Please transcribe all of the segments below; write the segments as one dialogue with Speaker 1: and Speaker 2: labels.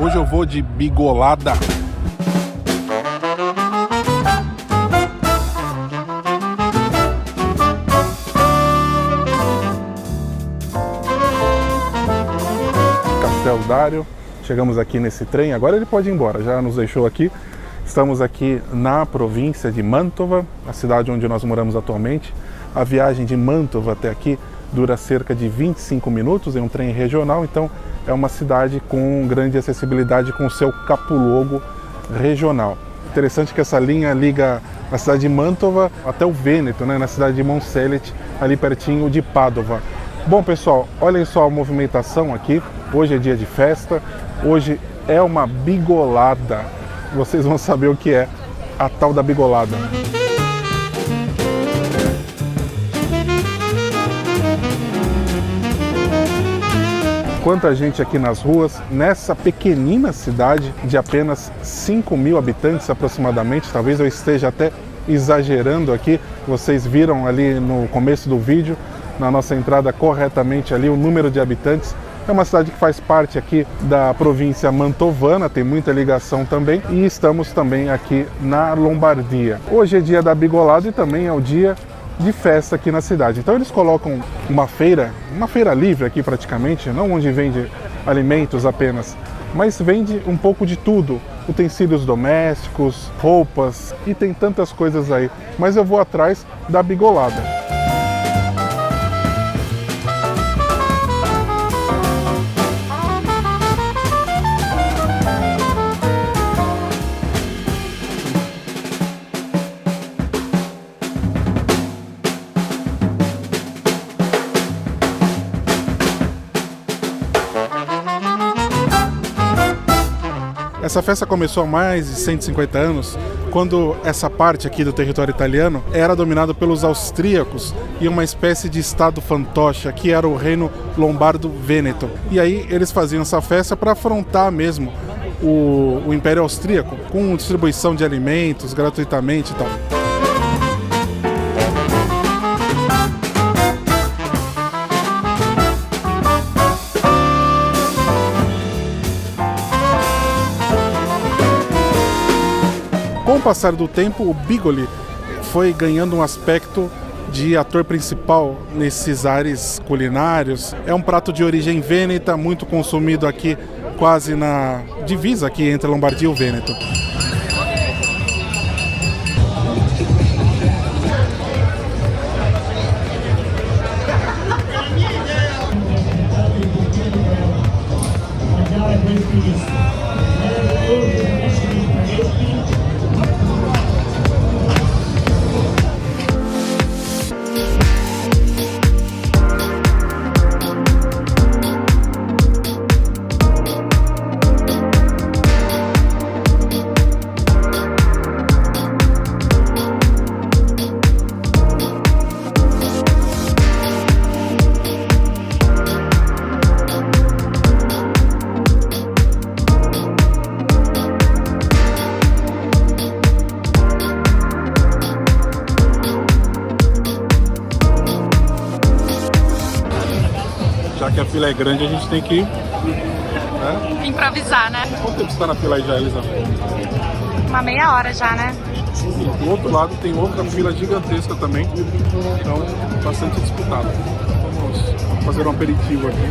Speaker 1: Hoje eu vou de bigolada. Castel Dario. Chegamos aqui nesse trem, agora ele pode ir embora, já nos deixou aqui. Estamos aqui na província de Mantova, a cidade onde nós moramos atualmente. A viagem de Mantova até aqui dura cerca de 25 minutos em um trem regional, então é uma cidade com grande acessibilidade com o seu capoluogo regional. Interessante que essa linha liga a cidade de Mantova até o Vêneto, né, na cidade de Monselice, ali pertinho de Padova. Bom, pessoal, olhem só a movimentação aqui. Hoje é dia de festa, hoje é uma bigolada. Vocês vão saber o que é a tal da bigolada. Quanta gente aqui nas ruas, nessa pequenina cidade de apenas 5.000 habitantes aproximadamente. Talvez eu esteja até exagerando aqui. Vocês viram ali no começo do vídeo, na nossa entrada corretamente ali, o número de habitantes. É uma cidade que faz parte aqui da província mantovana, tem muita ligação também, e estamos também aqui na Lombardia. Hoje é dia da bigolada e também é o dia de festa aqui na cidade. Então eles colocam uma feira livre aqui praticamente, não onde vende alimentos apenas, mas vende um pouco de tudo, utensílios domésticos, roupas, e tem tantas coisas aí. Mas eu vou atrás da bigolada. Essa festa começou há mais de 150 anos, quando essa parte aqui do território italiano era dominada pelos austríacos e uma espécie de estado fantoche, que era o reino lombardo-vêneto. E aí eles faziam essa festa para afrontar mesmo o Império Austríaco, com distribuição de alimentos gratuitamente e tal. Com o passar do tempo, o bigoli foi ganhando um aspecto de ator principal nesses ares culinários. É um prato de origem vêneta, muito consumido aqui, quase na divisa aqui entre a Lombardia e o Vêneto. Já que a fila é grande, a gente tem que
Speaker 2: improvisar, né?
Speaker 1: Quanto tempo você está na fila aí já, Elisa?
Speaker 2: Uma meia hora já, né?
Speaker 1: E do outro lado tem outra fila gigantesca também, então bastante disputado. Vamos fazer um aperitivo aqui.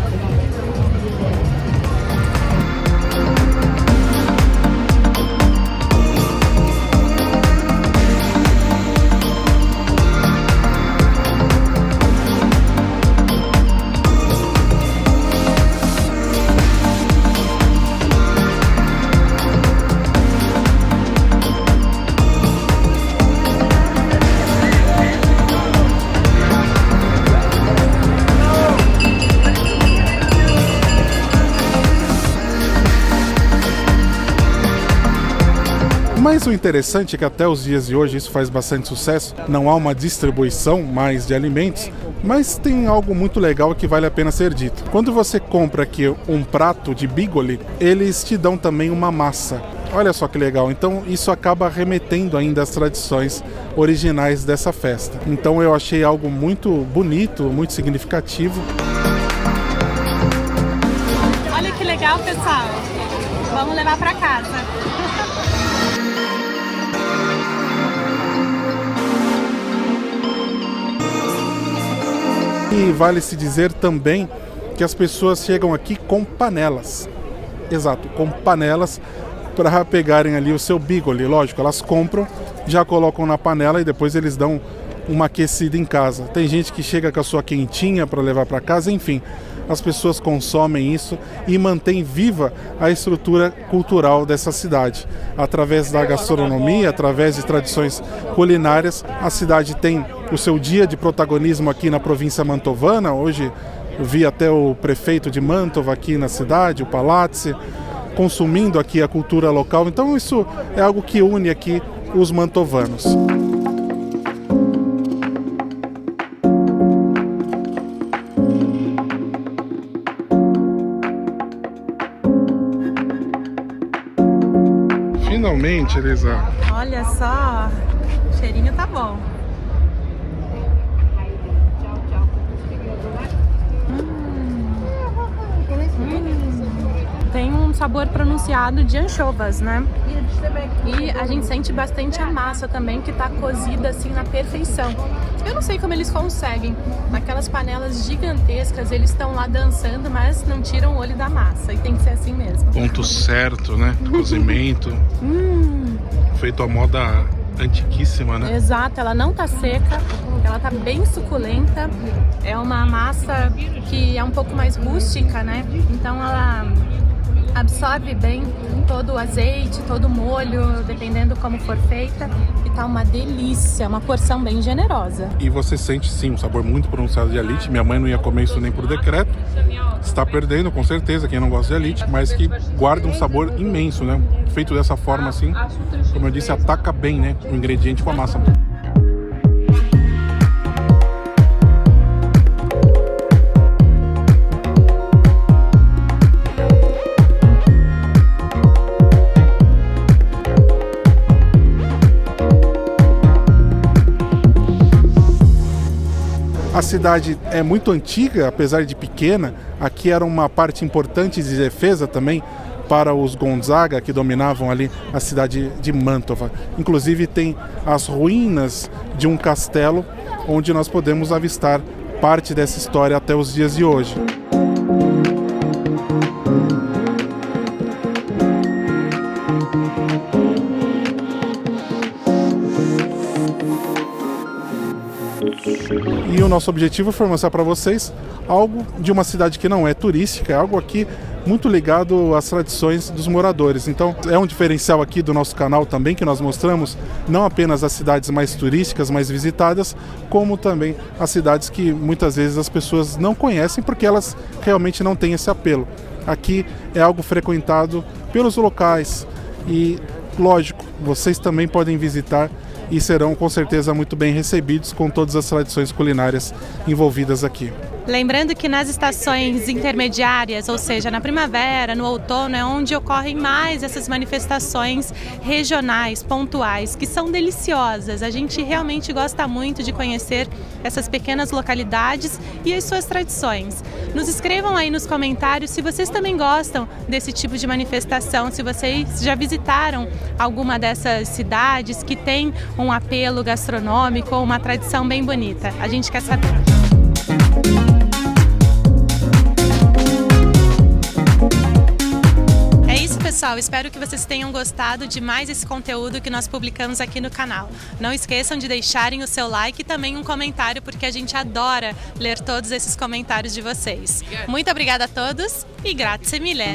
Speaker 1: Mas o interessante é que até os dias de hoje isso faz bastante sucesso. Não há uma distribuição mais de alimentos, mas tem algo muito legal que vale a pena ser dito. Quando você compra aqui um prato de bigoli, eles te dão também uma massa. Olha só que legal, então isso acaba remetendo ainda às tradições originais dessa festa. Então eu achei algo muito bonito, muito significativo.
Speaker 2: Olha que legal, pessoal! Vamos levar para casa.
Speaker 1: E vale-se dizer também que as pessoas chegam aqui com panelas. Exato, com panelas para pegarem ali o seu bigoli. Lógico, elas compram, já colocam na panela e depois eles dão uma aquecida em casa. Tem gente que chega com a sua quentinha para levar para casa, enfim. As pessoas consomem isso e mantém viva a estrutura cultural dessa cidade. Através da gastronomia, através de tradições culinárias, a cidade tem o seu dia de protagonismo aqui na província mantovana. Hoje eu vi até o prefeito de Mantova aqui na cidade, o Palazzi, consumindo aqui a cultura local. Então isso é algo que une aqui os mantovanos. Finalmente, Elisa.
Speaker 2: Olha só, o cheirinho tá bom. Tem um sabor pronunciado de anchovas, né? E a gente sente bastante a massa também, que tá cozida assim na perfeição. Eu não sei como eles conseguem. Naquelas panelas gigantescas, eles estão lá dançando, mas não tiram o olho da massa. E tem que ser assim mesmo.
Speaker 1: Ponto certo, né? Cozimento. Feito à moda antiquíssima, né?
Speaker 2: Exato, ela não tá seca, ela tá bem suculenta. É uma massa que é um pouco mais rústica, né? Então ela absorve bem todo o azeite, todo o molho, dependendo como for feita. E tá uma delícia, uma porção bem generosa.
Speaker 1: E você sente sim um sabor muito pronunciado de alite. Minha mãe não ia comer isso nem por decreto. Está perdendo, com certeza, quem não gosta de alite, mas que guarda um sabor imenso, né? Feito dessa forma assim, como eu disse, ataca bem, né? O ingrediente com a massa. A cidade é muito antiga, apesar de pequena. Aqui era uma parte importante de defesa também para os Gonzaga, que dominavam ali a cidade de Mantova. Inclusive tem as ruínas de um castelo, onde nós podemos avistar parte dessa história até os dias de hoje. E o nosso objetivo foi mostrar para vocês algo de uma cidade que não é turística, é algo aqui muito ligado às tradições dos moradores. Então é um diferencial aqui do nosso canal também, que nós mostramos não apenas as cidades mais turísticas, mais visitadas, como também as cidades que muitas vezes as pessoas não conhecem porque elas realmente não têm esse apelo. Aqui é algo frequentado pelos locais e, lógico, vocês também podem visitar e serão com certeza muito bem recebidos com todas as tradições culinárias envolvidas aqui.
Speaker 2: Lembrando que nas estações intermediárias, ou seja, na primavera, no outono, é onde ocorrem mais essas manifestações regionais, pontuais, que são deliciosas. A gente realmente gosta muito de conhecer essas pequenas localidades e as suas tradições. Nos escrevam aí nos comentários se vocês também gostam desse tipo de manifestação, se vocês já visitaram alguma dessas cidades que tem um apelo gastronômico ou uma tradição bem bonita. A gente quer saber. Pessoal, espero que vocês tenham gostado de mais esse conteúdo que nós publicamos aqui no canal. Não esqueçam de deixarem o seu like e também um comentário, porque a gente adora ler todos esses comentários de vocês. Muito obrigada a todos e grazie mille!